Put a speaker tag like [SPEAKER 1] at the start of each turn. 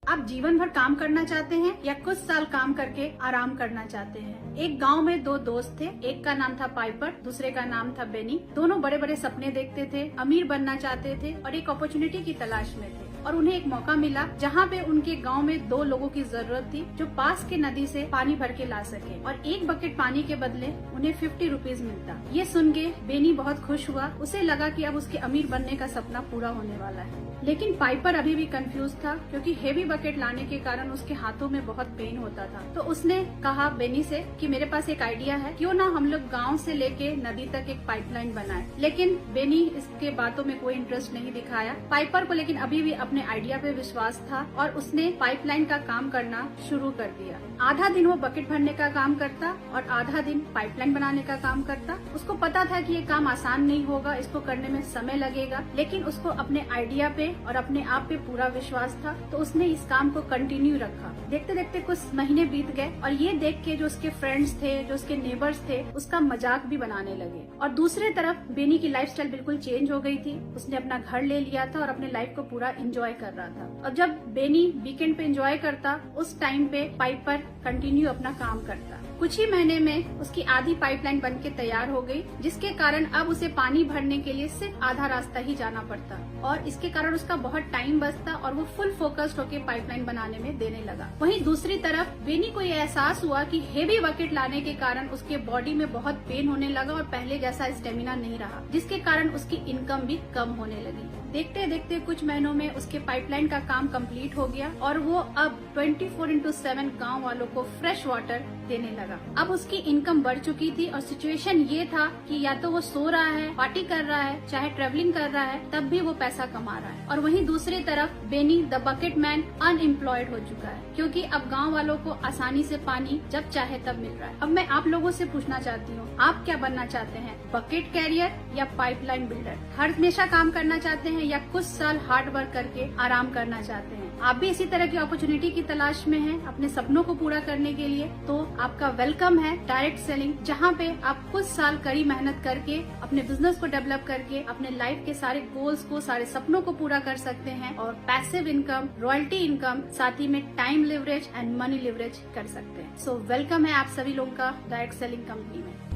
[SPEAKER 1] आप जीवन भर काम करना चाहते हैं या कुछ साल काम करके आराम करना चाहते हैं? एक गांव में दो दोस्त थे, एक का नाम था पाइपर, दूसरे का नाम था बेनी। दोनों बड़े बड़े सपने देखते थे, अमीर बनना चाहते थे और एक अपॉर्चुनिटी की तलाश में थे। और उन्हें एक मौका मिला जहाँ पे उनके गांव में दो लोगों की जरूरत थी जो पास के नदी से पानी भर के ला सके और एक बकेट पानी के बदले उन्हें 50 रुपीज मिलता। ये सुन के बेनी बहुत खुश हुआ। उसे लगा कि अब उसके अमीर बनने का सपना पूरा होने वाला है। लेकिन पाइपर अभी भी कंफ्यूज था क्योंकि हेवी बकेट लाने के कारण उसके हाथों में बहुत पेन होता था। तो उसने कहा बेनी से कि मेरे पास एक आइडिया है, क्यों ना हम लोग गांव से लेके नदी तक एक पाइपलाइन बनाएं। लेकिन बेनी इसके बातों में कोई इंटरेस्ट नहीं दिखाया। पाइपर को लेकिन अभी भी अपने आइडिया पे विश्वास था और उसने पाइपलाइन का काम करना शुरू कर दिया। आधा दिन वो बकेट भरने का काम करता और आधा दिन पाइपलाइन बनाने का काम करता। उसको पता था कि ये काम आसान नहीं होगा, इसको करने में समय लगेगा, लेकिन उसको अपने आइडिया पे और अपने आप पे पूरा विश्वास था। तो उसने इस काम को कंटिन्यू रखा। देखते देखते कुछ महीने बीत गए और ये देख के जो उसके फ्रेंड्स थे, जो उसके नेबर्स थे, उसका मजाक भी बनाने लगे। और दूसरे तरफ बेनी की लाइफस्टाइल बिल्कुल चेंज हो गई थी। उसने अपना घर ले लिया था और अपने लाइफ को पूरा एंजॉय कर रहा था। और जब बेनी वीकेंड पे एंजॉय करता, उस टाइम पे पाइपर कंटिन्यू अपना काम करता। कुछ ही महीने में उसकी आधी पाइपलाइन बनके तैयार हो गई, जिसके कारण अब उसे पानी भरने के लिए सिर्फ आधा रास्ता ही जाना पड़ता और इसके कारण उसका बहुत टाइम बचता और वो फुल फोकस्ड होकर पाइपलाइन बनाने में देने लगा। वहीं दूसरी तरफ बेनी को ये एहसास हुआ कि हेवी बकेट लाने के कारण उसके बॉडी में बहुत पेन होने लगा और पहले जैसा स्टेमिना नहीं रहा, जिसके कारण उसकी इनकम भी कम होने लगी। देखते देखते कुछ महीनों में उसके पाइपलाइन का काम कंप्लीट हो गया और वो अब 24/7 गांव वालों को फ्रेश वाटर देने लगा। अब उसकी इनकम बढ़ चुकी थी और सिचुएशन ये था कि या तो वो सो रहा है, पार्टी कर रहा है, चाहे ट्रेवलिंग कर रहा है, तब भी वो पैसा कमा रहा है। और वहीं दूसरी तरफ Benny the bucket man unemployed हो चुका है, क्योंकि अब गाँव वालों को आसानी से पानी जब चाहे तब मिल रहा है। अब मैं आप लोगों से पूछना चाहती हूँ, आप क्या बनना चाहते हैं, बकेट कैरियर या पाइपलाइन बिल्डर? हर हमेशा काम करना चाहते हैं या कुछ साल हार्ड वर्क करके आराम करना चाहते हैं? आप भी इसी तरह की अपॉर्चुनिटी की तलाश में हैं अपने सपनों को पूरा करने के लिए? तो आपका वेलकम है डायरेक्ट सेलिंग, जहां पे आप कुछ साल कड़ी मेहनत करके अपने बिजनेस को डेवलप करके अपने लाइफ के सारे गोल्स को, सारे सपनों को पूरा कर सकते हैं और पैसिव इनकम, रॉयल्टी इनकम, साथ ही में time leverage and money leverage कर सकते हैं। सो वेलकम है आप सभी लोगों का डायरेक्ट सेलिंग कंपनी में।